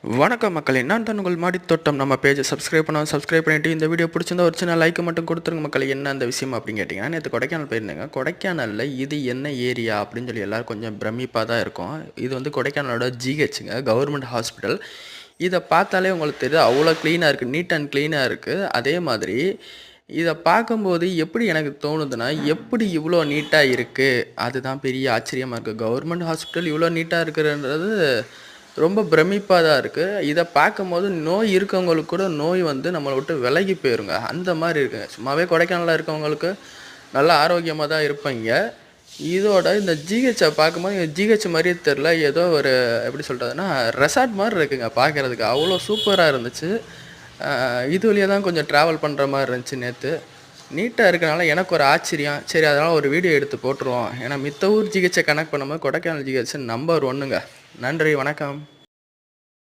வணக்கம் மக்களே, நான் தான் உங்கள் மாடித்தோட்டம். நம்ம பேஜை சப்ஸ்கிரைப் பண்ணிவிட்டு இந்த வீடியோ பிடிச்சிருந்தா ஒரு சின்ன லைக் மட்டும் கொடுத்துருங்க மக்களே. என்ன அந்த விஷயம் அப்படின்னு கேட்டிங்கன்னா, நேற்று கொடைக்கானல் போயிருந்தேங்க. கொடைக்கானலில் இது என்ன ஏரியா அப்படின்னு சொல்லி எல்லோரும் கொஞ்சம் பிரமிப்பாக தான் இருக்கும். இது வந்து கொடைக்கானலோட ஜிஹெச்சுங்க, கவர்மெண்ட் ஹாஸ்பிட்டல். இதை பார்த்தாலே உங்களுக்கு தெரியுது, அவ்வளோ க்ளீனாக இருக்குது, நீட் அண்ட் க்ளீனாக இருக்குது. அதே மாதிரி இதை பார்க்கும்போது எப்படி எனக்கு தோணுதுன்னா, எப்படி இவ்வளோ நீட்டாக இருக்குது, அதுதான் பெரிய ஆச்சரியமாக இருக்குது. கவர்மெண்ட் ஹாஸ்பிட்டல் இவ்வளோ நீட்டாக இருக்குன்றது ரொம்ப பிரமிப்பாக தான் இருக்குது. இதை பார்க்கும்போது நோய் இருக்கவங்களுக்கு கூட நோய் வந்து நம்மளை விட்டு விலகி போயிருங்க. அந்த மாதிரி இருக்குங்க. சும்மாவே கொடைக்கானலில் இருக்கவங்களுக்கு நல்லா ஆரோக்கியமாக தான் இருப்பாங்க. இதோட இந்த ஜிஹெச்சை பார்க்கும்போது ஜிஹெச் மாதிரியே தெரில, ஏதோ ஒரு எப்படி சொல்கிறதுனா ரெசார்ட் மாதிரி இருக்குங்க பார்க்குறதுக்கு. அவ்வளோ சூப்பராக இருந்துச்சு. இது வழியாக தான் கொஞ்சம் ட்ராவல் பண்ணுற மாதிரி இருந்துச்சு நேற்று. நீட்டாக இருக்கனால எனக்கு ஒரு ஆச்சரியம். சரி, அதனால் ஒரு வீடியோ எடுத்து போட்டுருவோம். ஏன்னா மித்த ஊர் ஜிஹெச்சை கனெக்ட் பண்ணும்போது கொடைக்கானல் ஜிஹெச் நம்பர் 1ங்க. நன்றி, வணக்கம்.